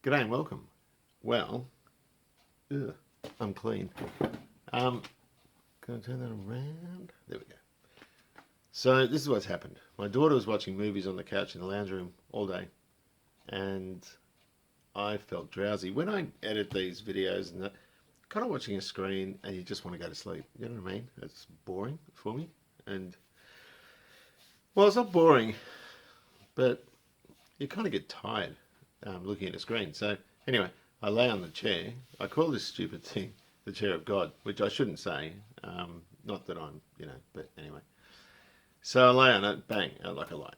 G'day and welcome. Well, I'm clean. Can I turn that around? There we go. So this is what's happened. My daughter was watching movies on the couch in the lounge room all day, and I felt drowsy. When I edit these videos and that, kind of watching a screen and you just want to go to sleep. You know what I mean? It's boring for me. And well, it's not boring, but you kind of get tired looking at a screen. So anyway, I lay on the chair. I call this stupid thing the chair of God, which I shouldn't say. Not that I'm, but anyway. So I lay on it, bang, out like a light.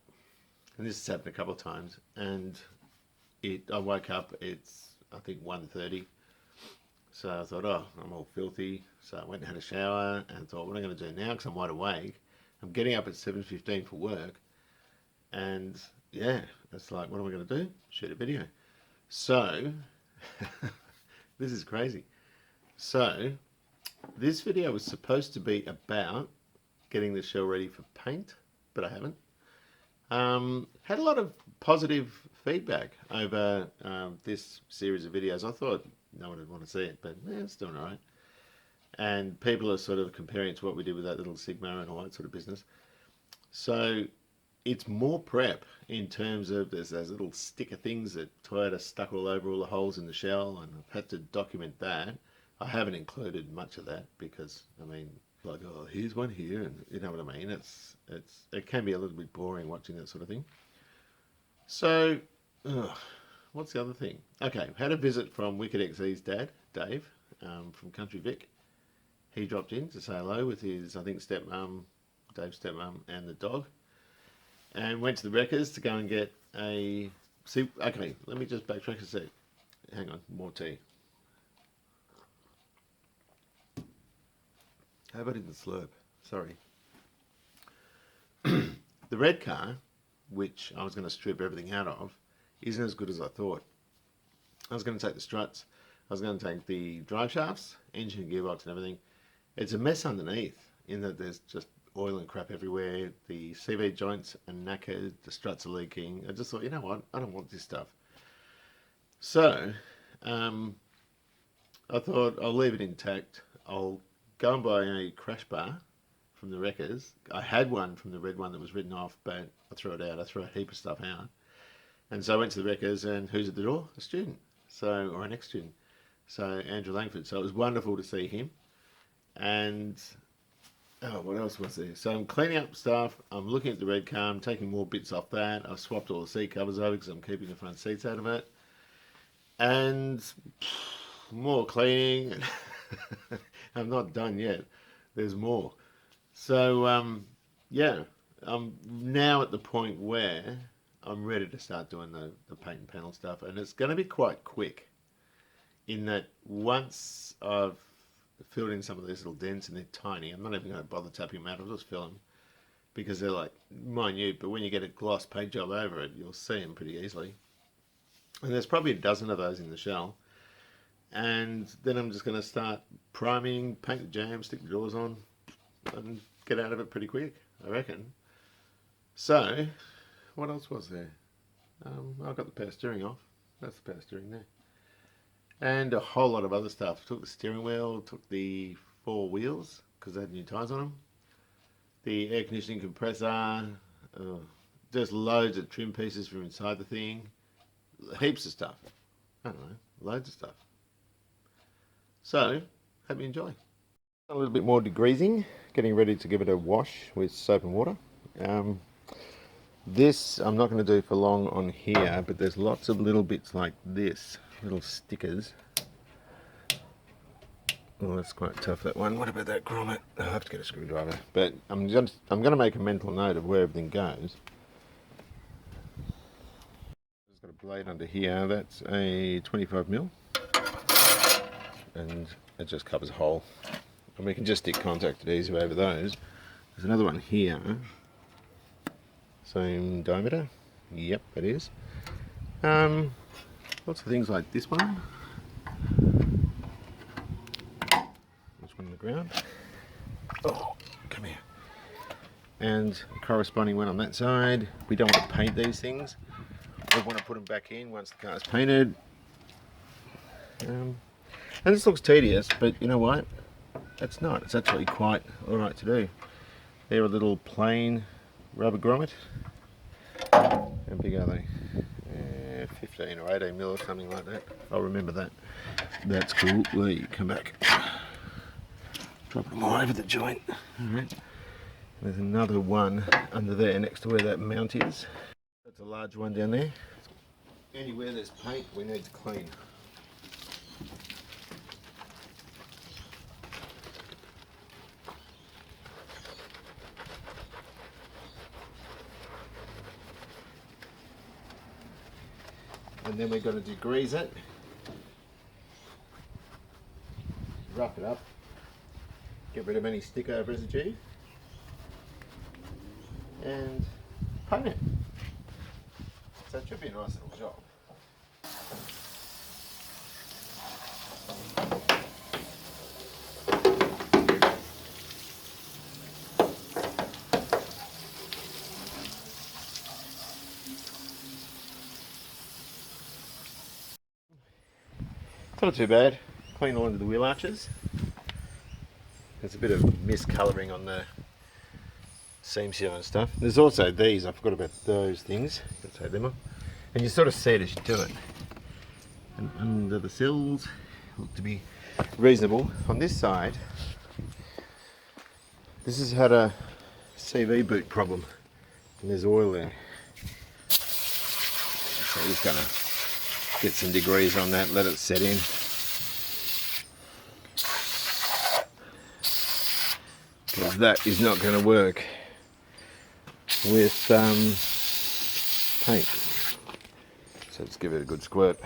And this has happened a couple of times. And I woke up, it's, I think, 1:30. So I thought, oh, I'm all filthy. So I went and had a shower and thought, what am I going to do now? Because I'm wide awake. I'm getting up at 7:15 for work. And yeah, it's like, what am I going to do? Shoot a video. So, this is crazy. So, this video was supposed to be about getting the shell ready for paint, but I haven't. Had a lot of positive feedback over this series of videos. I thought no one would want to see it, but it's doing all right. And people are sort of comparing it to what we did with that little Sigma and all that sort of business. So it's more prep in terms of there's those little sticker things that Toyota stuck all over all the holes in the shell, and I've had to document that. I haven't included much of that because I mean, like, oh, here's one here, and you know what I mean. It can be a little bit boring watching that sort of thing. So, what's the other thing? Okay, had a visit from Wicked XE's dad, Dave, from Country Vic. He dropped in to say hello with his, I think, stepmom, Dave's stepmom, and the dog, and went to the Wreckers to go and get a. See, okay, let me just backtrack a sec. Hang on, more tea. How about in the slurp? Sorry. The red car, which I was going to strip everything out of, isn't as good as I thought. I was going to take the struts, I was going to take the drive shafts, engine, gearbox, and everything. It's a mess underneath in that there's just oil and crap everywhere. The CV joints are knackered, the struts are leaking. I just thought, you know what, I don't want this stuff. So, I thought I'll leave it intact. I'll go and buy a crash bar from the Wreckers. I had one from the red one that was written off, but I threw it out. I threw a heap of stuff out. And so I went to the Wreckers, and who's at the door? A student, so, or an ex-student. So Andrew Langford. So it was wonderful to see him. And oh, what else was there? So I'm cleaning up stuff. I'm looking at the red car. I'm taking more bits off that. I've swapped all the seat covers over because I'm keeping the front seats out of it. And more cleaning. I'm not done yet. There's more. So yeah, I'm now at the point where I'm ready to start doing the paint and panel stuff, and it's going to be quite quick. In that once I've filled in some of these little dents, and they're tiny, I'm not even going to bother tapping them out. I'll just fill them because they're like minute. But when you get a gloss paint job over it, you'll see them pretty easily. And there's probably a dozen of those in the shell. And then I'm just going to start priming, paint the jam, stick the doors on, and get out of it pretty quick, I reckon. So, what else was there? I've got the power steering off. That's the power steering there. And a whole lot of other stuff. Took the steering wheel, took the four wheels, because they had new tyres on them. The air conditioning compressor, just loads of trim pieces from inside the thing. Heaps of stuff. I don't know, loads of stuff. So, hope you enjoy. A little bit more degreasing, getting ready to give it a wash with soap and water. This I'm not going to do for long on here, but there's lots of little bits like this, little stickers. Oh, that's quite tough, that one. What about that grommet? Oh, I'll have to get a screwdriver. But I'm going to make a mental note of where everything goes. I've got a blade under here. That's a 25mm, and it just covers a hole. And we can just stick contact adhesive over those. There's another one here. Same diameter. Yep, it is. Lots of things like this one. This one on the ground. Oh, come here. And a corresponding one on that side. We don't want to paint these things. We want to put them back in once the car's painted. And this looks tedious, but you know what? It's not. It's actually quite alright to do. They're a little plain rubber grommet. How big are they? 15 or 18 mil or something like that. I'll remember that. That's cool. Well, you come back. Drop them all over the joint. Alright. There's another one under there next to where that mount is. That's a large one down there. Anywhere there's paint, we need to clean. And then we're going to degrease it, rough it up, get rid of any sticker residue, and paint it. So it should be a nice little job. It's not too bad. Clean all under the wheel arches. There's a bit of miscolouring on the seams here and stuff. There's also these, I forgot about those things. Gotta take them off. And you sort of see it as you do it. And under the sills, look to be reasonable. On this side, this has had a CV boot problem. And there's oil there. So we're just gonna get some degrees on that, let it set in. Because that is not going to work with paint. So just give it a good squirt.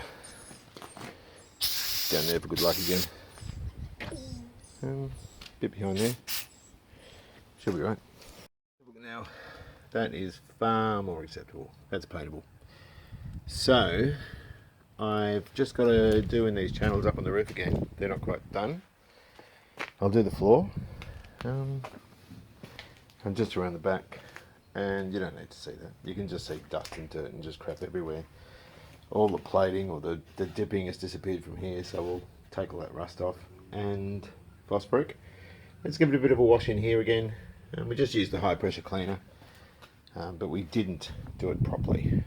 Down there for good luck again. A bit behind there. Should be right. Now, that is far more acceptable. That's paintable. So, I've just got to do in these channels up on the roof again. They're not quite done. I'll do the floor. And just around the back. And you don't need to see that. You can just see dust and dirt and just crap everywhere. All the plating or the dipping has disappeared from here, so we'll take all that rust off. And phosphoric. Let's give it a bit of a wash in here again. And we just used the high pressure cleaner. But we didn't do it properly.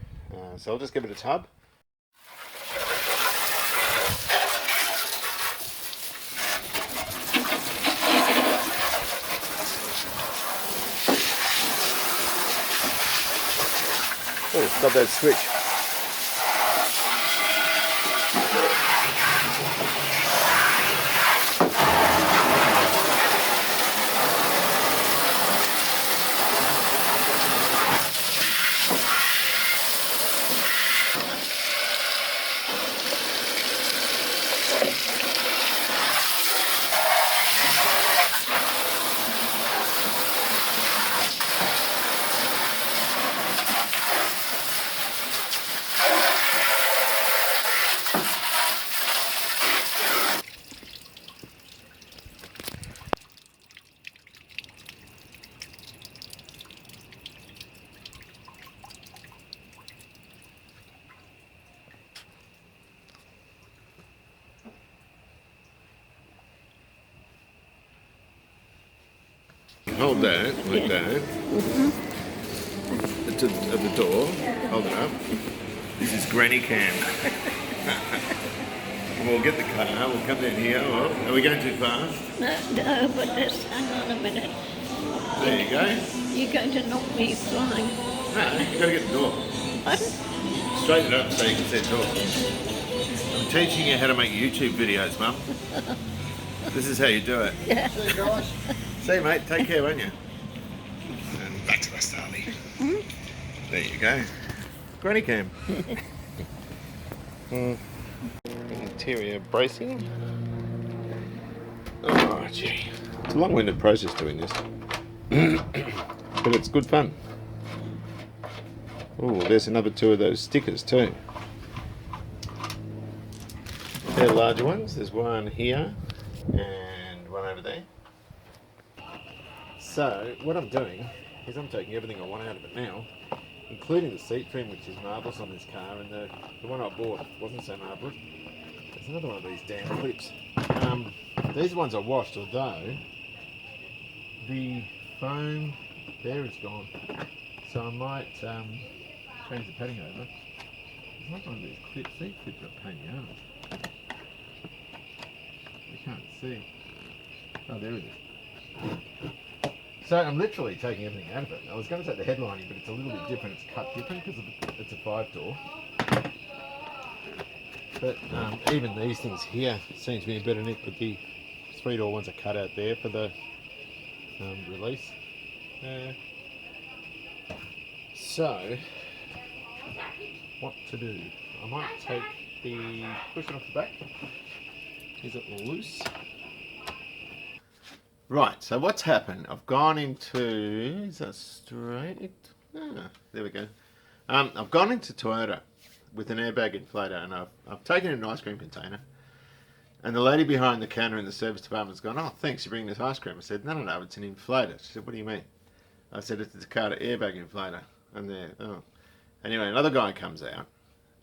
So I'll just give it a tub. Oh, stop that switch. Hold that, like that. At the door. Hold it up. This is Granny Cam. We'll get the car, we'll come down here. Oh, are we going too fast? No, but just hang on a minute. There you go. You're going to knock me flying. No, you've got to get the door. Pardon? Straighten it up so you can see the door. I'm teaching you how to make YouTube videos, Mum. This is how you do it. Yeah. See you guys. See you, mate. Take care, won't you? And back to us, darling. There you go. Granny Cam. Interior bracing. Oh, gee. It's a long-winded process doing this. But it's good fun. Oh, there's another two of those stickers too. They're larger ones. There's one here and one over there. So what I'm doing is I'm taking everything I want out of it now, including the seat trim, which is marvellous on this car, and the one I bought wasn't so marvellous. There's another one of these damn clips. These ones are washed, although the foam there is gone. So I might change the padding over. There's not one of these clips. These clips are a pain in the arse. You can't see. Oh, there it is. So I'm literally taking everything out of it. I was going to take the headlining, but it's a little bit different. It's cut different because it's a 5-door. But even these things here seem to be a better nick, but the 3-door ones are cut out there for the release. So, what to do? I might take the cushion off the back. Is it loose? Right, so what's happened? I've gone into... Is that straight? Ah, there we go. I've gone into Toyota with an airbag inflator, and I've taken in an ice cream container. And the lady behind the counter in the service department's gone, "Oh, thanks, you're bringing this ice cream." I said, no, it's an inflator. She said, "What do you mean?" I said, "It's a Takata airbag inflator." And they're, oh. Anyway, another guy comes out,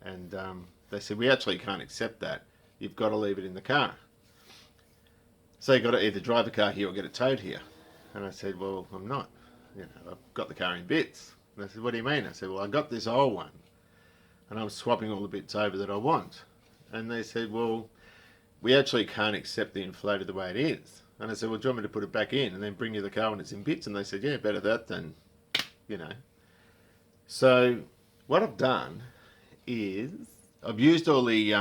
and they said, "We actually can't accept that. You've got to leave it in the car. So you've got to either drive the car here or get it towed here." And I said, "Well, I'm not. I've got the car in bits." And they said, "What do you mean?" I said, "Well, I got this old one, and I'm swapping all the bits over that I want." And they said, "Well, we actually can't accept the inflator the way it is." And I said, "Well, do you want me to put it back in and then bring you the car when it's in bits?" And they said, "Yeah, better that than, you know." So what I've done is I've used all the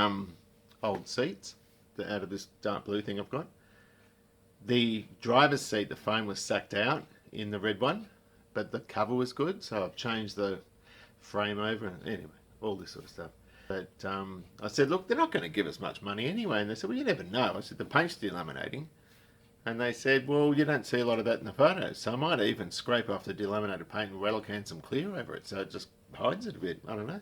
old seats out of this dark blue thing I've got. The driver's seat, the foam was sacked out in the red one, but the cover was good, so I've changed the frame over, and anyway, all this sort of stuff. But I said, "Look, they're not going to give us much money anyway." And they said, "Well, you never know." I said, "The paint's delaminating." And they said, "Well, you don't see a lot of that in the photos, so I might even scrape off the delaminated paint and rattle can some clear over it so it just hides it a bit." I don't know.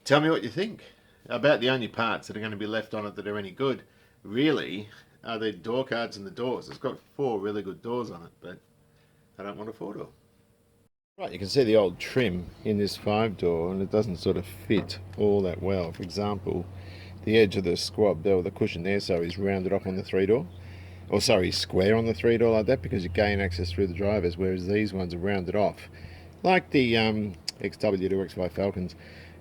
Tell me what you think. About the only parts that are going to be left on it that are any good, really, are the door cards and the doors. It's got 4 really good doors on it, but I don't want a 4-door. Right, you can see the old trim in this 5-door, and it doesn't sort of fit all that well. For example, the edge of the squab there with the cushion there, so he's rounded off on the 3-door. Or sorry, square on the 3-door like that, because you gain access through the drivers, whereas these ones are rounded off. Like the XW to X5 Falcons,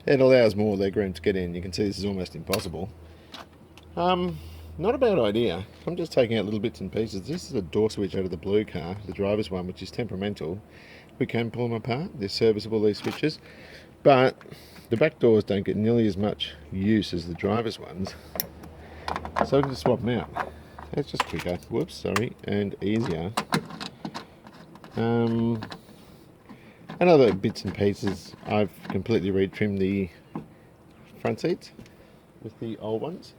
it allows more legroom to get in. You can see this is almost impossible. Not a bad idea. I'm just taking out little bits and pieces. This is a door switch out of the blue car, the driver's one, which is temperamental. We can pull them apart. They're serviceable, these switches. But the back doors don't get nearly as much use as the driver's ones. So we can just swap them out. That's just quicker. Whoops, sorry. And easier. And other bits and pieces. I've completely retrimmed the front seats with the old ones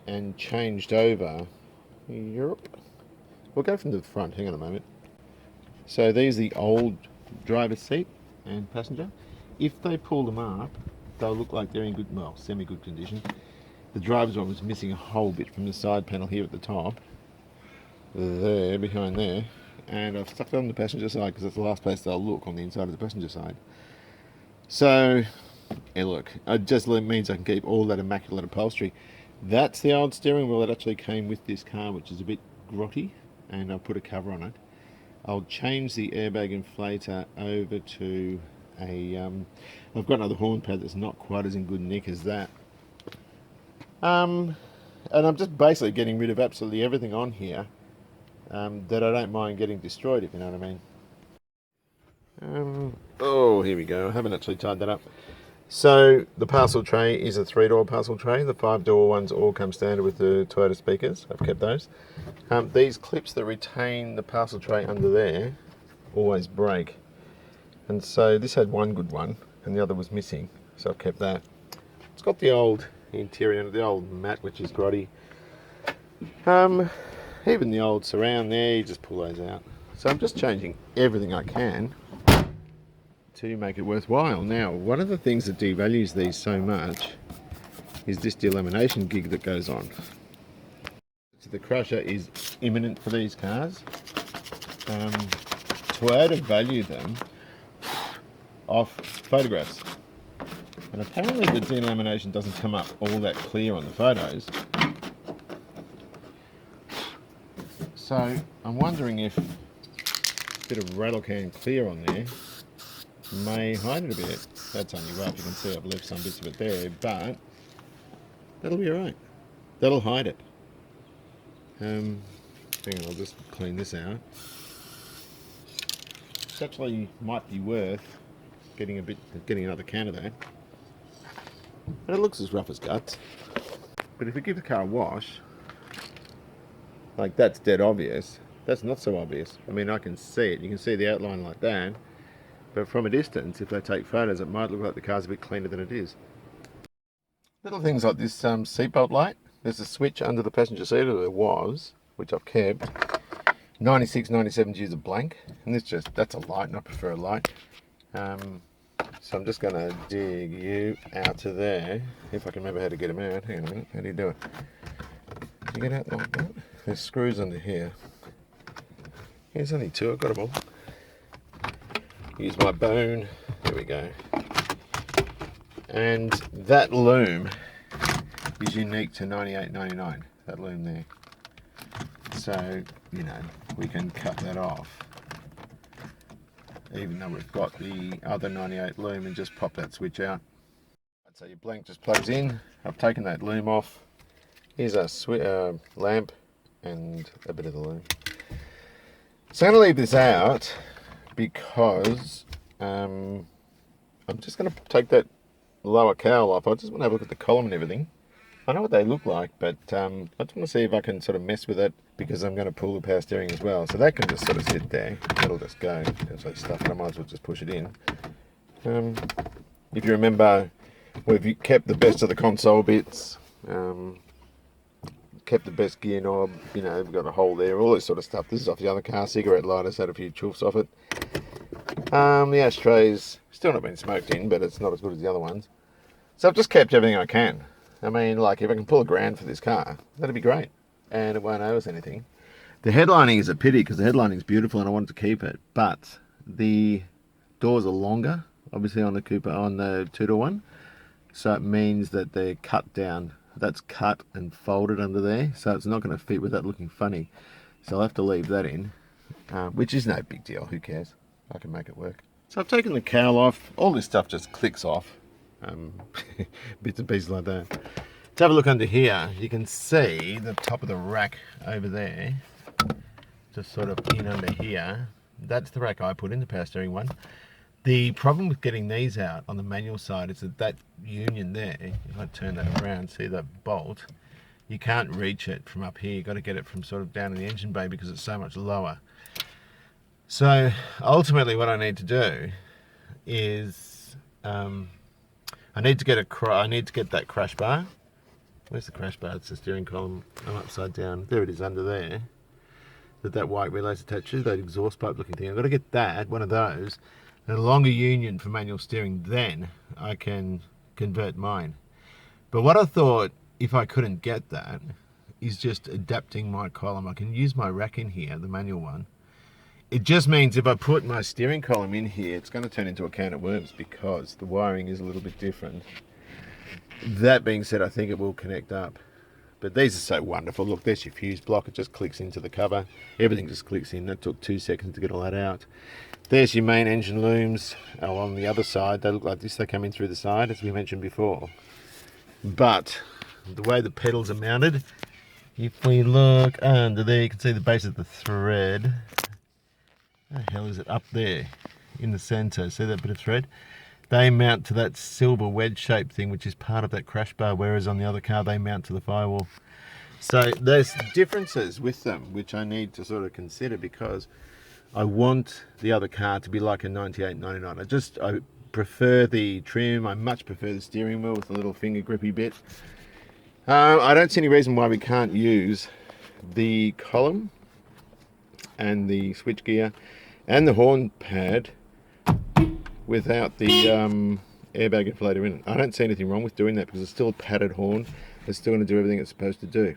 and changed over Europe. We'll go from the front. Hang on a moment. So these are the old driver's seat and passenger. If they pull them up, they'll look like they're in good, well, semi-good condition. The driver's one was missing a whole bit from the side panel here at the top. There, behind there. And I've stuck it on the passenger side because that's the last place they'll look, on the inside of the passenger side. So, yeah, look, it just means I can keep all that immaculate upholstery. That's the old steering wheel that actually came with this car, which is a bit grotty, and I'll put a cover on it. I'll change the airbag inflator over to a... I've got another horn pad that's not quite as in good nick as that. And I'm just basically getting rid of absolutely everything on here that I don't mind getting destroyed, if you know what I mean. Oh, here we go. I haven't actually tied that up. So the parcel tray is a 3-door parcel tray. The 5-door ones all come standard with the Toyota speakers. I've kept those. These clips that retain the parcel tray under there always break. And so this had one good one and the other was missing. So I've kept that. It's got the old interior, the old mat, which is grotty. Even the old surround there, you just pull those out. So I'm just changing everything I can to make it worthwhile. Now, one of the things that devalues these so much is this delamination gig that goes on. So the crusher is imminent for these cars. Toyota value them off photographs. And apparently the delamination doesn't come up all that clear on the photos. So I'm wondering if a bit of rattle can clear on there may hide it a bit. That's only rough, you can see I've left some bits of it there, but that'll be alright. That'll hide it. Hang on, I'll just clean this out. It actually might be worth getting another can of that. But it looks as rough as guts. But if you give the car a wash, like that's dead obvious. That's not so obvious. I mean, I can see it. You can see the outline like that. But from a distance, if they take photos, it might look like the car's a bit cleaner than it is. Little things like this seatbelt light. There's a switch under the passenger seat, or there was, which I've kept. 96, 97 use a blank. And that's a light, and I prefer a light. So I'm just going to dig you out to there, if I can remember how to get them out. Hang on a minute, how do you do it? You get out like that? There's screws under here. There's only two, I've got them all. Use my bone, there we go. And that loom is unique to 98.99, that loom there. So, you know, we can cut that off. Even though we've got the other 98 loom, and just pop that switch out. So your blank just plugs in. I've taken that loom off. Here's a lamp and a bit of the loom. So I'm going to leave this out because I'm just going to take that lower cowl off. I just want to have a look at the column and everything. I know what they look like, but I just want to see if I can sort of mess with it, because I'm going to pull the power steering as well. So that can just sort of sit there. That'll just go. There's like stuff, and I might as well just push it in. If you remember, we've kept the best of the console bits, kept the best gear knob, you know, we've got a hole there, all this sort of stuff. This is off the other car. Cigarette lighter's had a few choofs off it. The ashtray's still not been smoked in, but it's not as good as the other ones. So I've just kept everything I can. I mean, like, if I can pull $1,000 for this car, that'd be great. And it won't owe us anything. The headlining is a pity, because the headlining is beautiful and I wanted to keep it. But the doors are longer, obviously, on the Cooper, on the two-door one. So it means that they're cut down. That's cut and folded under there. So it's not going to fit with that looking funny. So I'll have to leave that in, which is no big deal. Who cares? I can make it work. So I've taken the cowl off. All this stuff just clicks off. Bits and pieces like that. To have a look under here, you can see the top of the rack over there, just sort of in under here. That's the rack I put in, the power steering one. The problem with getting these out on the manual side is that union there, if I turn that around, see that bolt, you can't reach it from up here. You've got to get it from sort of down in the engine bay because it's so much lower. So ultimately what I need to do is I need to get that crash bar. Where's the crash bar? It's the steering column. I'm upside down. There it is under there. That white relay's attached to, that exhaust pipe looking thing. I've got to get that, one of those, and a longer union for manual steering. Then I can convert mine. But what I thought, if I couldn't get that, is just adapting my column. I can use my rack in here, the manual one. It just means if I put my steering column in here, it's going to turn into a can of worms because the wiring is a little bit different. That being said, I think it will connect up. But these are so wonderful. Look, there's your fuse block. It just clicks into the cover. Everything just clicks in. That took 2 seconds to get all that out. There's your main engine looms. Oh, on the other side, they look like this. They come in through the side, as we mentioned before. But the way the pedals are mounted, if we look under there, you can see the base of the thread. Where the hell is it? Up there in the center. See that bit of thread? They mount to that silver wedge shaped thing, which is part of that crash bar, whereas on the other car they mount to the firewall. So there's differences with them which I need to sort of consider, because I want the other car to be like a 98-99. I prefer the trim. I much prefer the steering wheel with the little finger grippy bit. I don't see any reason why we can't use the column and the switch gear and the horn pad without the airbag inflator in it. I don't see anything wrong with doing that, because it's still a padded horn. It's still going to do everything it's supposed to do.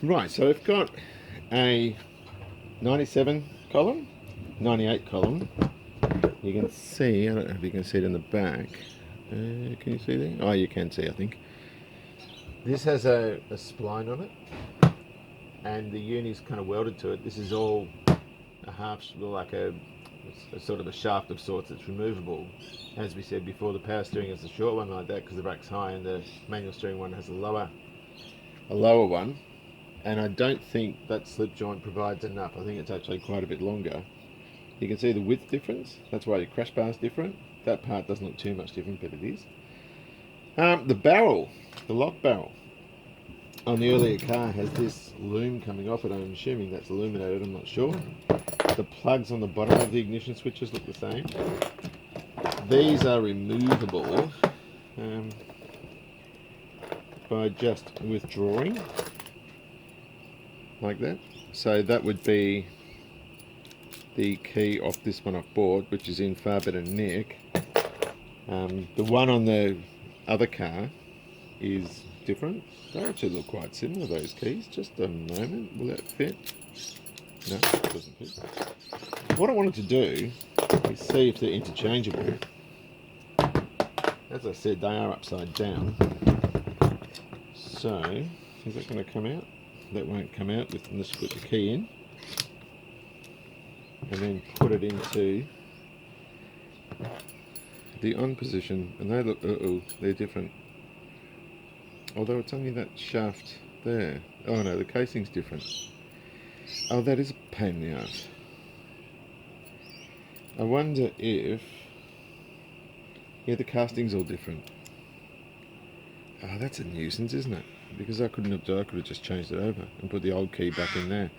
Right, so we've got a 97 column, 98 column. You can see, I don't know if you can see it in the back, Can you see there? Oh, you can see, I think. This has a spline on it, and the uni's kind of welded to it. This is all a half, like a sort of a shaft of sorts that's removable. As we said before, the power steering is a short one like that because the rack's high, and the manual steering one has a lower one. And I don't think that slip joint provides enough. I think it's actually quite a bit longer. You can see the width difference. That's why your crash bar is different. That part doesn't look too much different, but it is. The barrel, the lock barrel on the earlier car has this loom coming off it. I'm assuming that's illuminated, I'm not sure. The plugs on the bottom of the ignition switches look the same. These are removable by just withdrawing like that. So that would be the key off this one I've bought, which is in far better nick. The one on the other car is different. They actually look quite similar, those keys. Just a moment, will that fit? No, it doesn't fit. What I wanted to do is see if they're interchangeable. As I said, they are upside down. So, is that going to come out? That won't come out unless you put the key in. And then put it into the on position. And they look, they're different. Although it's only that shaft there. Oh no, the casing's different. Oh, that is a pain in the ass. I wonder if... Yeah, the casting's all different. Oh, that's a nuisance, isn't it? Because I could have just changed it over and put the old key back in there.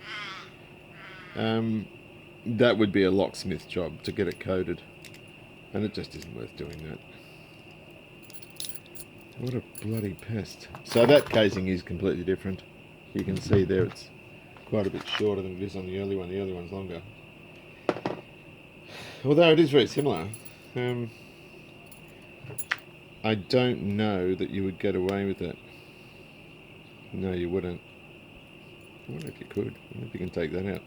That would be a locksmith job to get it coded. And it just isn't worth doing that. What a bloody pest. So that casing is completely different. You can see there it's quite a bit shorter than it is on the early one. The early one's longer. Although it is very similar. I don't know that you would get away with it. No, you wouldn't. I wonder if you could. I wonder if you can take that out.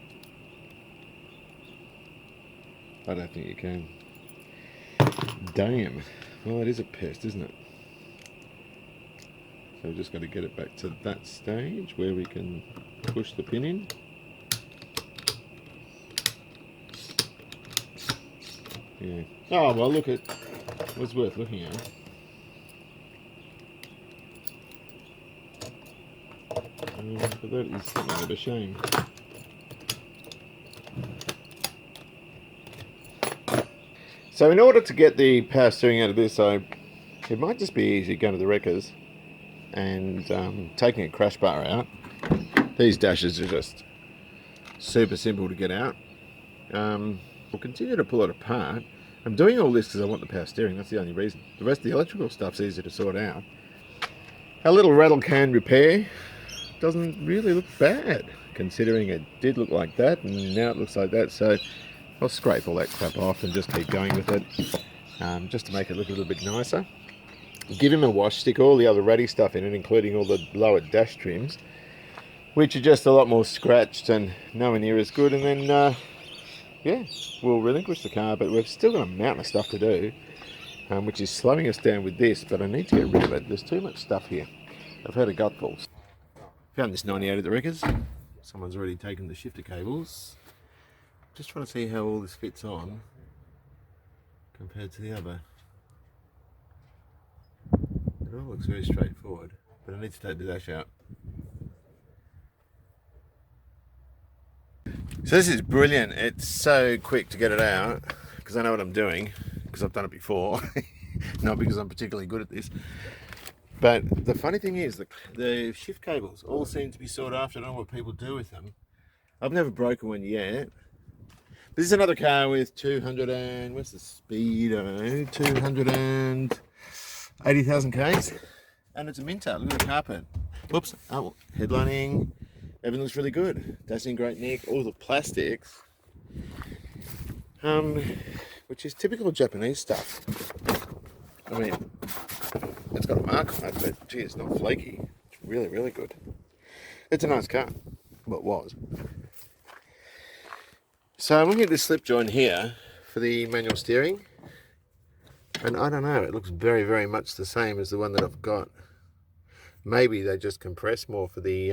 I don't think you can. Damn. Well, it is a pest, isn't it? So we've just got to get it back to that stage where we can push the pin in. Yeah. Oh, well, look, it was worth looking at. But that is something of a shame. So in order to get the power steering out of this, it might just be easy going to the wreckers and taking a crash bar out. These dashes are just super simple to get out. We'll continue to pull it apart. I'm doing all this because I want the power steering, that's the only reason. The rest of the electrical stuff's easy to sort out. A little rattle can repair doesn't really look bad, considering it did look like that and now it looks like that. So I'll scrape all that crap off and just keep going with it, just to make it look a little bit nicer. Give him a wash, stick all the other ratty stuff in it, including all the lower dash trims, which are just a lot more scratched and nowhere near as good. And then, yeah, we'll relinquish the car, but we've still got a mountain of stuff to do, which is slowing us down with this, but I need to get rid of it. There's too much stuff here. I've had a gutful. Found this 98 at the wreckers. Someone's already taken the shifter cables. Just trying to see how all this fits on compared to the other. It all looks very straightforward, but I need to take the dash out. So this is brilliant. It's so quick to get it out because I know what I'm doing, because I've done it before. Not because I'm particularly good at this. But the funny thing is, the shift cables all seem to be sought after. I don't know what people do with them. I've never broken one yet. This is another car with 200 and, what's the speed? I don't know, 280,000 Ks. And it's a Minter. Look at the carpet. Whoops. Oh, headlining. Everything looks really good. That's in great nick. All the plastics. Which is typical Japanese stuff. I mean, it's got a mark on it, but gee, it's not flaky. It's really, really good. It's a nice car. Well, it was. So I'm looking at this slip joint here for the manual steering. And I don't know, it looks very, very much the same as the one that I've got. Maybe they just compress more for the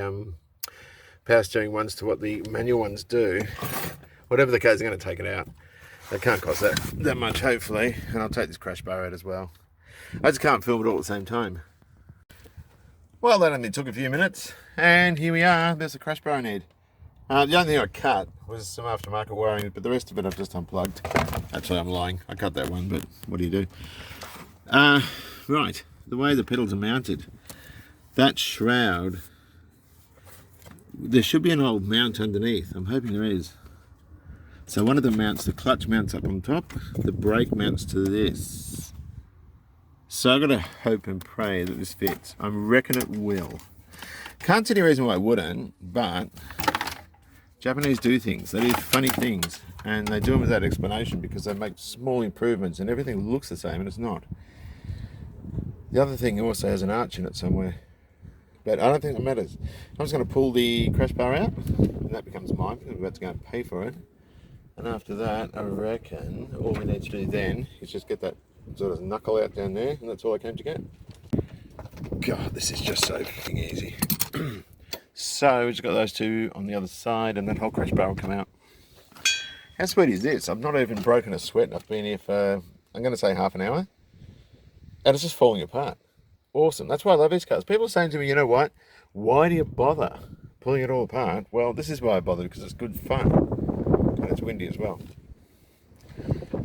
power steering ones to what the manual ones do. Whatever the case, I'm going to take it out. They can't cost that much, hopefully. And I'll take this crash bar out as well. I just can't film it all at the same time. Well, that only took a few minutes. And here we are. There's the crash bar I need. The only thing I cut was some aftermarket wiring, but the rest of it I've just unplugged. Actually, I'm lying. I cut that one, but what do you do? Right, the way the pedals are mounted, that shroud, there should be an old mount underneath. I'm hoping there is. So one of them mounts, the clutch mounts up on top, the brake mounts to this. So I've got to hope and pray that this fits. I reckon it will. Can't see any reason why it wouldn't, but Japanese do things. They do funny things, and they do them without explanation because they make small improvements and everything looks the same and it's not. The other thing also has an arch in it somewhere, but I don't think that matters. I'm just going to pull the crash bar out and that becomes mine. I'm about to go and pay for it. And after that, I reckon all we need to do then is just get that sort of knuckle out down there, and that's all I came to get. God, this is just so fucking easy. So we just got those two on the other side, and that whole crash bar will come out. How sweet is this? I've not even broken a sweat, and I've been here for, I'm going to say half an hour, and it's just falling apart. Awesome. That's why I love these cars. People are saying to me, you know what? Why do you bother pulling it all apart? Well, this is why I bother, because it's good fun, and it's windy as well.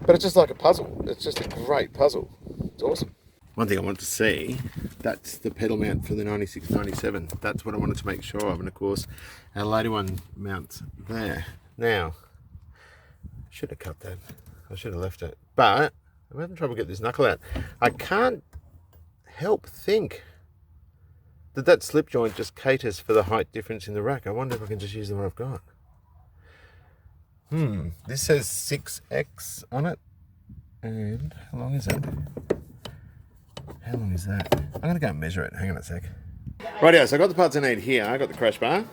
But it's just like a puzzle. It's just a great puzzle. It's awesome. One thing I want to see, that's the pedal mount for the 96, 97. That's what I wanted to make sure of. And of course, our later one mounts there. Now, I should have cut that. I should have left it. But I'm having trouble getting this knuckle out. I can't help think that that slip joint just caters for the height difference in the rack. I wonder if I can just use the one I've got. This says 6X on it. And how long is it? How long is that? I'm going to go and measure it. Hang on a sec. Rightio, so I got the parts I need here. I got the crash bar,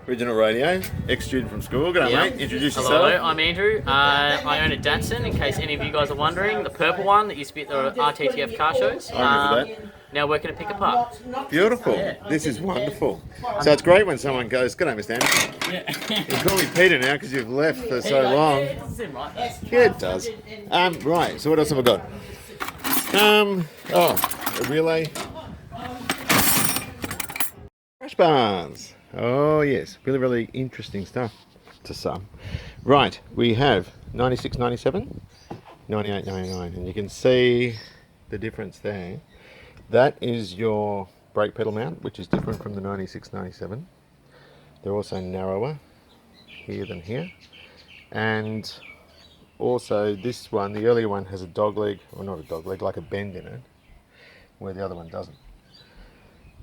original radio, ex-student from school. G'day, mate. Introduce yourself. Hello, I'm Andrew. I own a Datsun, in case any of you guys are wondering. The purple one that used to be at the RTTF car shows. I remember that. Now working to pick apart. Beautiful. Yeah. This is wonderful. So it's great when someone goes, "G'day, Mr. Andrew." Yeah. You call me Peter now because you've left for so long. It doesn't seem right. Yeah, it does. Right, so what else have I got? A relay. Crash bars. Oh, yes. Really, really interesting stuff to some. Right, we have 96, 97, 98, 99. And you can see the difference there. That is your brake pedal mount, which is different from the 96, 97. They're also narrower here than here. And also this one, the earlier one, has a dog leg, or not a dog leg, like a bend in it, where the other one doesn't.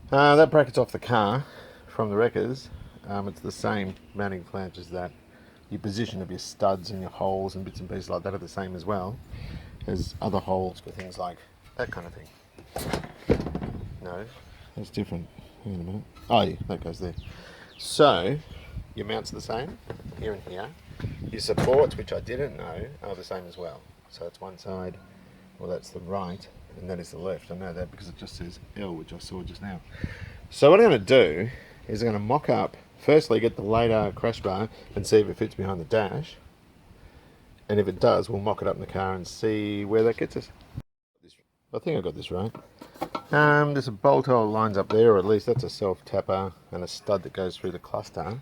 That bracket's off the car from the wreckers. It's the same mounting flange as that. Your position of your studs and your holes and bits and pieces like that are the same as well as other holes for things like that kind of thing. No, that's different. Hang on a minute. Oh yeah, that goes there. So, your mounts are the same, here and here. Your supports, which I didn't know, are the same as well. So it's one side, well that's the right, and that is the left. I know that because it just says L, which I saw just now. So what I'm going to do is I'm going to mock up, firstly get the later crash bar and see if it fits behind the dash. And if it does, we'll mock it up in the car and see where that gets us. I think I got this right. There's a bolt hole lines up there, or at least that's a self-tapper and a stud that goes through the cluster.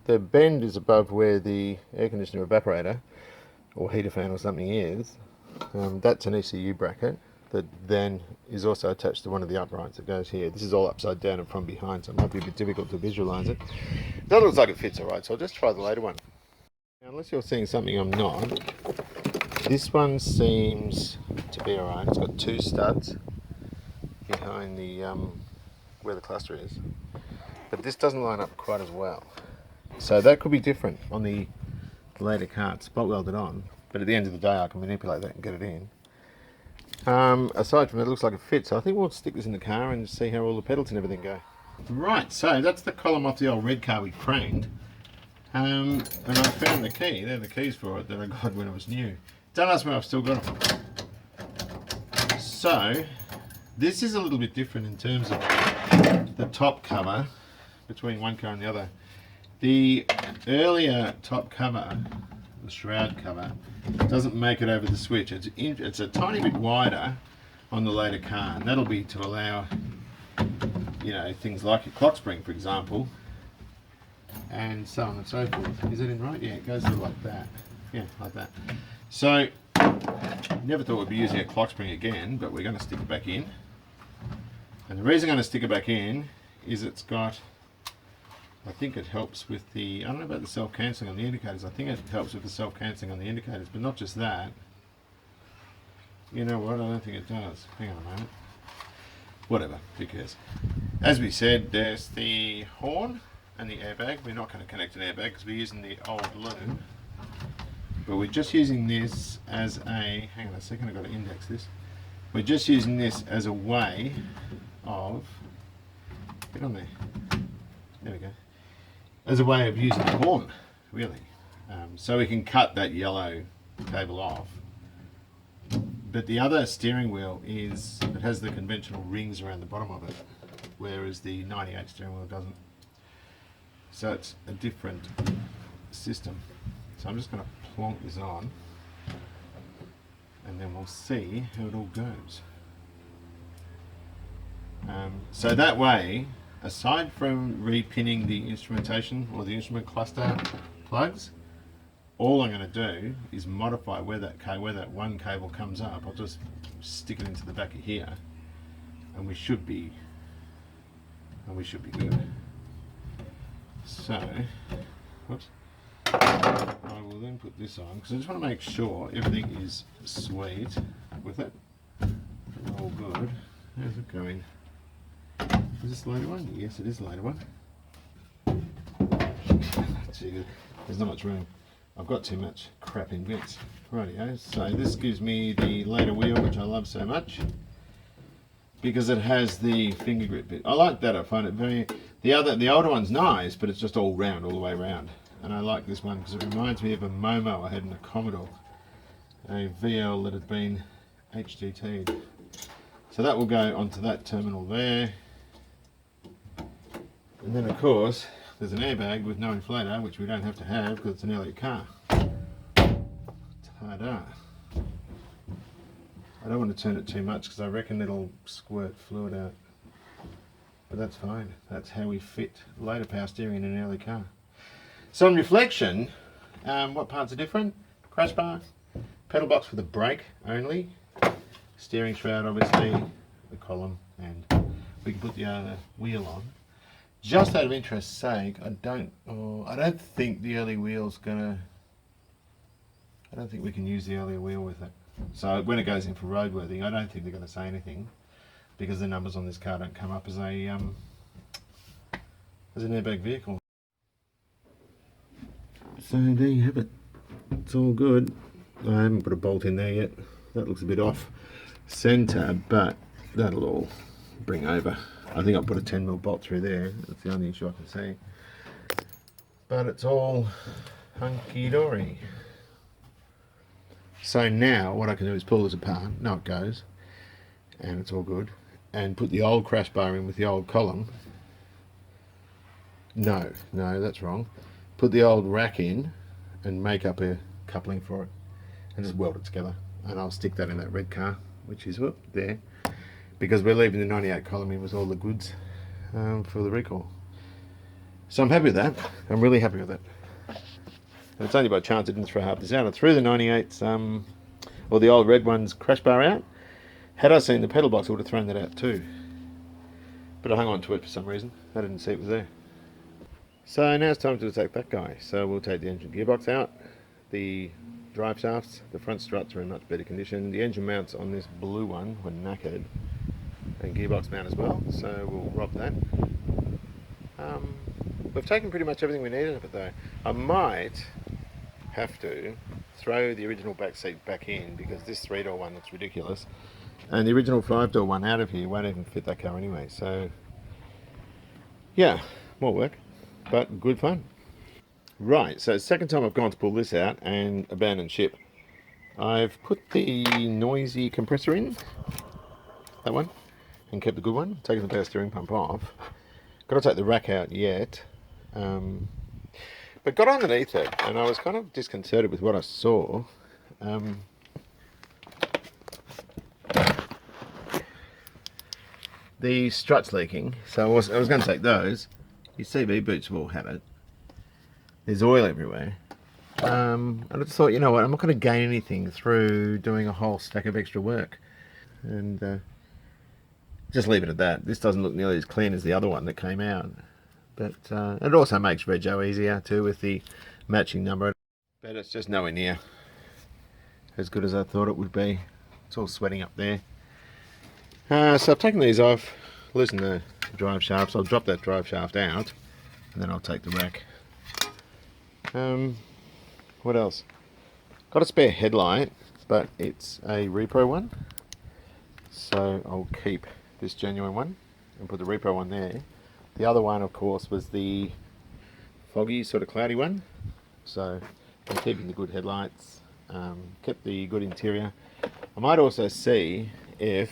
The bend is above where the air conditioner evaporator or heater fan or something is. That's an ECU bracket that then is also attached to one of the uprights that goes here. This is all upside down and from behind, so it might be a bit difficult to visualise it. That looks like it fits alright, so I'll just try the later one. Now, unless you're seeing something I'm not, this one seems to be alright. It's got two studs behind the where the cluster is, but this doesn't line up quite as well. So that could be different on the later car. It's spot welded on, but at the end of the day I can manipulate that and get it in. Aside from it, it looks like it fits, so I think we'll stick this in the car and see how all the pedals and everything go. Right, so that's the column off the old red car we framed. And I found the key. They're the keys for it that I got when it was new. Don't ask me, I've still got them. So, this is a little bit different in terms of the top cover between one car and the other. The earlier top cover, the shroud cover, doesn't make it over the switch. It's a tiny bit wider on the later car, and that'll be to allow, you know, things like a clock spring, for example, and so on and so forth. Is it in right? Yeah, it goes sort of like that. Yeah, like that. So, never thought we'd be using a clock spring again, but we're going to stick it back in. And the reason I'm going to stick it back in is it's got, I think it helps with the, I don't know about the self-cancelling on the indicators. I think it helps with the self-cancelling on the indicators, but not just that. You know what? I don't think it does. Hang on a moment. Whatever, who cares? As we said, there's the horn and the airbag. We're not going to connect an airbag because we're using the old loom. But we're just using this as a, hang on a second, I've got to index this. We're just using this as a way of, get on there. There we go. As a way of using the horn, really. So we can cut that yellow cable off. But the other steering wheel is, it has the conventional rings around the bottom of it, whereas the 98 steering wheel doesn't. So it's a different system. So I'm just going to plonk this on, and then we'll see how it all goes. So that way, aside from repinning the instrumentation or the instrument cluster plugs, all I'm going to do is modify where that one cable comes up. I'll just stick it into the back of here, and we should be good. So, whoops. I will then put this on because I just want to make sure everything is sweet with it. All good. How's it going? Is this the later one? Yes, it is the later one. Gee, there's not much room. I've got too much crap in bits. Rightio. So this gives me the later wheel, which I love so much because it has the finger grip bit. I like that. I find it very. The older one's nice, but it's just all round, all the way around. And I like this one because it reminds me of a Momo I had in a Commodore, a VL that had been HDT'd. So that will go onto that terminal there. And then of course, there's an airbag with no inflator, which we don't have to have because it's an earlier car. Ta-da. I don't want to turn it too much because I reckon it'll squirt fluid out. But that's fine. That's how we fit later power steering in an early car. So on reflection, what parts are different? Crash bar, pedal box with a brake only, steering shroud obviously, the column, and we can put the other wheel on. Just out of interest's sake, I don't think the early wheel's gonna, I don't think we can use the earlier wheel with it. So when it goes in for roadworthy, I don't think they're going to say anything because the numbers on this car don't come up as an airbag vehicle. So there you have it. It's all good. I haven't put a bolt in there yet. That looks a bit off center, but that'll all bring over. I think I'll put a 10mm bolt through there. That's the only issue I can see. But it's all hunky-dory. So now what I can do is pull this apart. No, it goes. And it's all good. And put the old crash bar in with the old column. No, that's wrong. Put the old rack in and make up a coupling for it. And just weld it together. And I'll stick that in that red car, which is there. Because we're leaving the 98 column in with all the goods for the recall. So I'm happy with that. I'm really happy with it. And it's only by chance I didn't throw half this out. I threw the 98's, or the old red one's crash bar out. Had I seen the pedal box, I would have thrown that out too. But I hung on to it for some reason. I didn't see it was there. So now it's time to take that guy. So we'll take the engine gearbox out, the drive shafts, the front struts are in much better condition. The engine mounts on this blue one were knackered, and gearbox mount as well, so we'll rob that. We've taken pretty much everything we needed of it though. I might have to throw the original back seat back in because this 3-door one looks ridiculous, and the original 5-door one out of here won't even fit that car anyway. So yeah, more work, but good fun. Right, so second time I've gone to pull this out and abandon ship. I've put the noisy compressor in, that one, and kept the good one. Taking the power steering pump off. Got to take the rack out yet. But got underneath it, and I was kind of disconcerted with what I saw. The struts leaking, so I was going to take those. Your CB boots have all had it. There's oil everywhere. And I just thought, you know what, I'm not going to gain anything through doing a whole stack of extra work. And just leave it at that. This doesn't look nearly as clean as the other one that came out. But it also makes rego easier too with the matching number. But it's just nowhere near as good as I thought it would be. It's all sweating up there. So I've taken these off, loosened the drive shafts. I'll drop that drive shaft out and then I'll take the rack. What else? Got a spare headlight, but it's a repro one. So I'll keep this genuine one and put the repro one there. The other one, of course, was the foggy, sort of cloudy one. So I'm keeping the good headlights, kept the good interior. I might also see if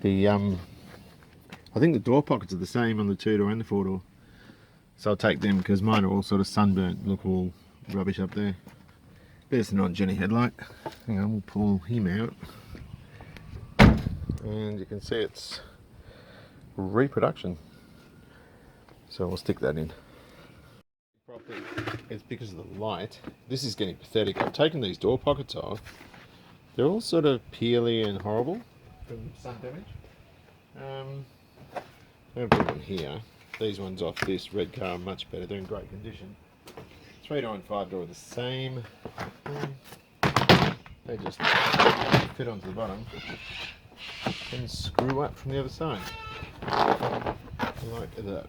the, I think the door pockets are the same on the 2-door and the 4-door. So I'll take them because mine are all sort of sunburnt, look all rubbish up there. There's the non-Jenny headlight. Hang on, we'll pull him out. And you can see it's reproduction. So I'll stick that in. It's because of the light. This is getting pathetic. I've taken these door pockets off. They're all sort of peely and horrible from sun damage. I'm going to put one here. These ones off this red car are much better. They're in great condition. 3-door and 5-door are the same. They just fit onto the bottom and screw up from the other side. Like that.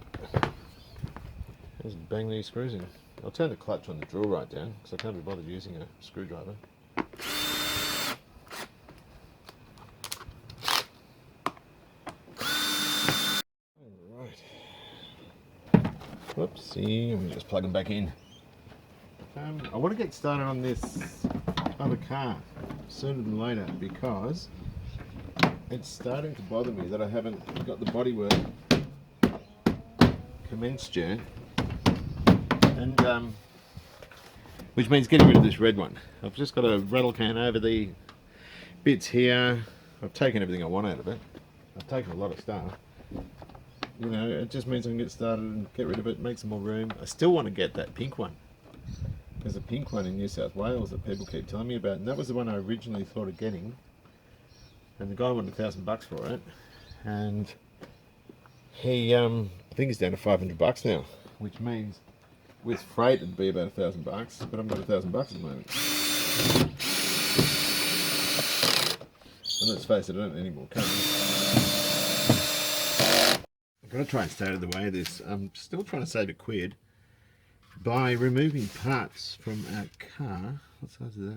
Just bang these screws in. I'll turn the clutch on the drill right down because I can't be bothered using a screwdriver. Alright. Whoopsie, I'm just plug them back in. I want to get started on this other car sooner than later because it's starting to bother me that I haven't got the bodywork commenced yet, and which means getting rid of this red one. I've just got a rattle can over the bits here. I've taken everything I want out of it. I've taken a lot of stuff. You know, it just means I can get started and get rid of it, make some more room. I still want to get that pink one. There's a pink one in New South Wales that people keep telling me about, and that was the one I originally thought of getting. And the guy wanted $1,000 for it, and he, I think he's down to $500 now, which means with freight it'd be about $1,000, but I've got $1,000 at the moment. And let's face it, I don't need any more cars. I've got to try and stay out of the way of this. I'm still trying to save £1 by removing parts from our car. What size is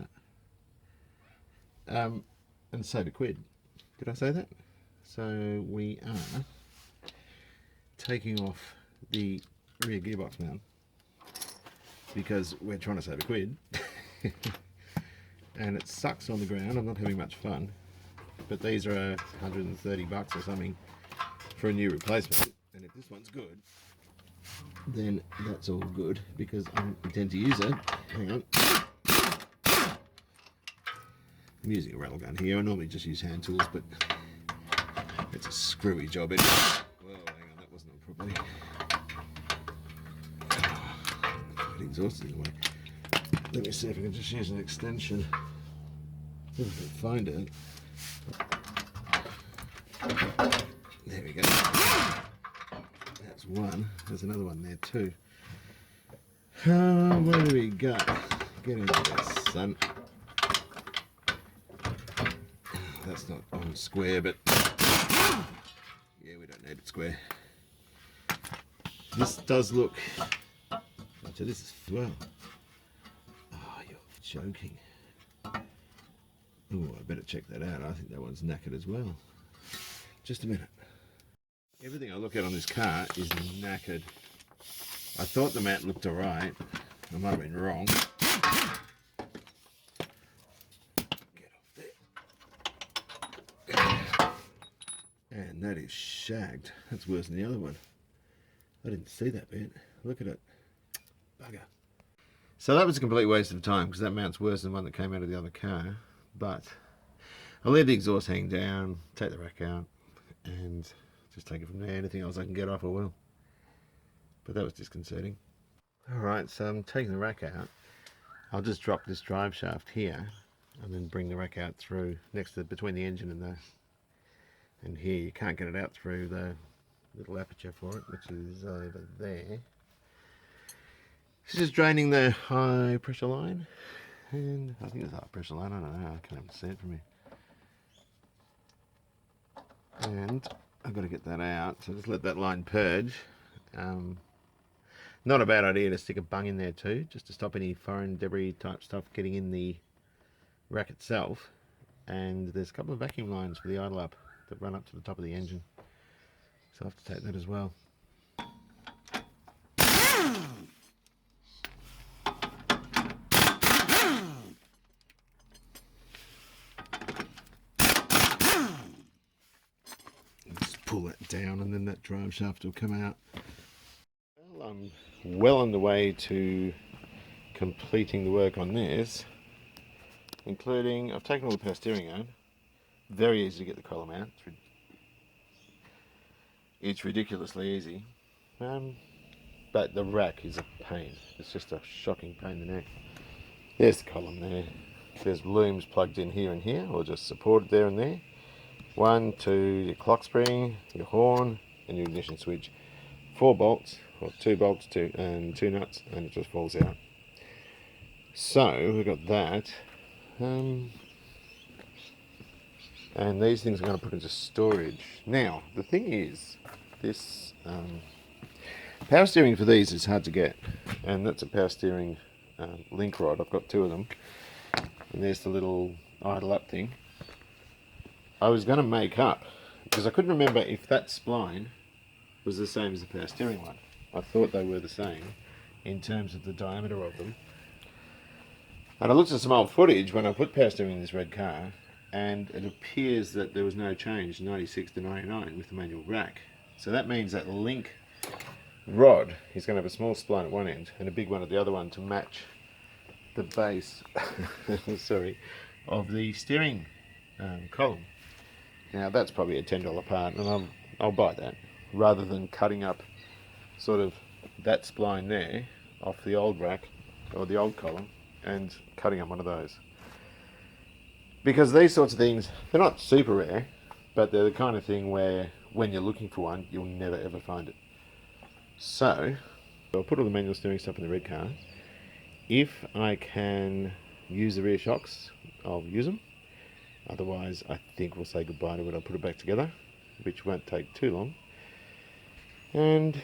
that? And save £1. Did I say that? So we are taking off the rear gearbox mount because we're trying to save £1. And it sucks on the ground. I'm not having much fun. But these are $130 or something for a new replacement. And if this one's good, then that's all good because I intend to use it. Hang on. I'm using a rattle gun here. I normally just use hand tools, but it's a screwy job anyway. Whoa, hang on, that wasn't on properly. That exhaust is away. Let me see if I can just use an extension. If I can find it. There we go. That's one. There's another one there too. Where do we go? Get into this, son. That's not on square, but yeah, we don't need it square. This does look. So this is well. Oh, you're joking. Oh, I better check that out. I think that one's knackered as well. Just a minute. Everything I look at on this car is knackered. I thought the mat looked alright. I might have been wrong. Get off there. Man, that is shagged. That's worse than the other one. I didn't see that bit. Look at it. Bugger. So that was a complete waste of time because that mount's worse than the one that came out of the other car. But I'll let the exhaust hang down, take the rack out, and just take it from there. Anything else I can get off, I will. But that was disconcerting. Alright, so I'm taking the rack out. I'll just drop this drive shaft here and then bring the rack out through next to between the engine and here. You can't get it out through the little aperture for it, which is over there. This is draining the high pressure line, and I think it's a high pressure line, I don't know, I can't even see it from here. And I've got to get that out, so just let that line purge. Not a bad idea to stick a bung in there too, just to stop any foreign debris type stuff getting in the rack itself. And there's a couple of vacuum lines for the idle up that run up to the top of the engine, so I'll have to take that as well. Just pull that down and then that drive shaft will come out. Well, I'm well on the way to completing the work on this, including I've taken all the power steering out. Very easy to get the column out. It's ridiculously easy, but the rack is a pain. It's just a shocking pain in the neck. There's the column there. There's looms plugged in here and here, or just supported there and there. 1, 2, your clock spring, your horn, and your ignition switch. 4 bolts, or 2 bolts, and 2 nuts, and it just falls out. So we've got that. And these things are going to put into storage. Now, the thing is, this power steering for these is hard to get, and that's a power steering link rod. I've got 2 of them, and there's the little idle up thing. I was going to make up, because I couldn't remember if that spline was the same as the power steering one. I thought they were the same in terms of the diameter of them. And I looked at some old footage when I put power steering in this red car, and it appears that there was no change 96 to 99 with the manual rack. So that means that link rod is going to have a small spline at one end and a big one at the other one to match the base sorry, of the steering column. Now that's probably a $10 part, and I'll buy that rather than cutting up sort of that spline there off the old rack or the old column and cutting up one of those. Because these sorts of things, they're not super rare, but they're the kind of thing where when you're looking for one, you'll never ever find it. So I'll put all the manual steering stuff in the red car. If I can use the rear shocks, I'll use them. Otherwise, I think we'll say goodbye to it. I'll put it back together, which won't take too long. And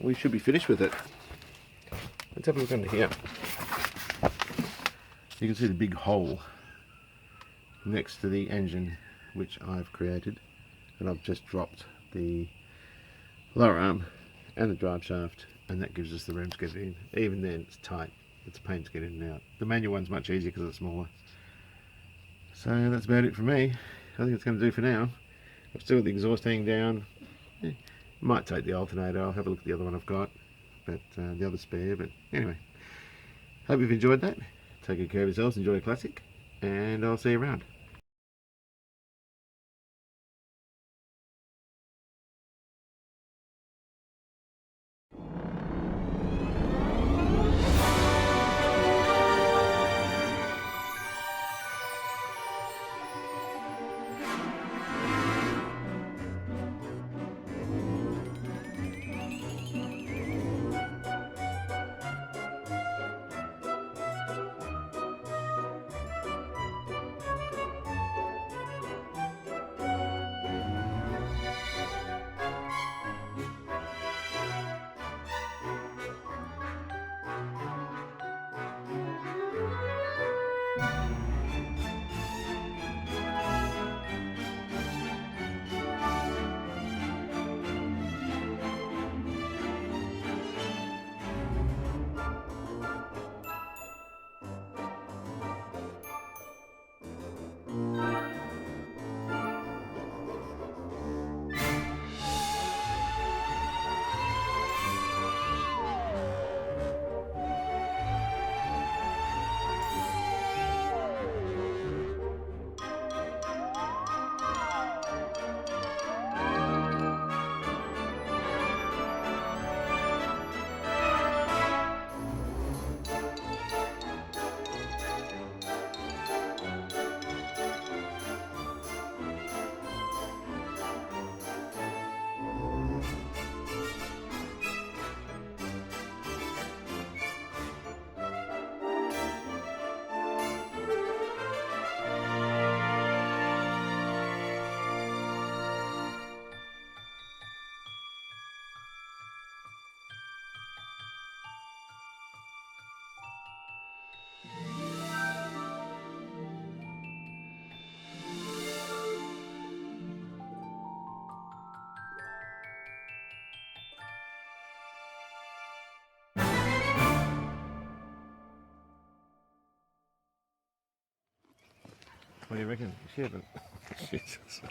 we should be finished with it. Let's have a look under here. You can see the big hole next to the engine which I've created, and I've just dropped the lower arm and the drive shaft, and that gives us the room to get it in. Even then it's tight, it's a pain to get in and out. The manual one's much easier because it's smaller. So that's about it for me. I think it's going to do for now. I've still got the exhaust hanging down. Might take the alternator, I'll have a look at the other one I've got, but the other spare. But anyway, hope you've enjoyed that. Take good care of yourselves, enjoy a classic, and I'll see you around. What do you reckon? Shit. Jesus.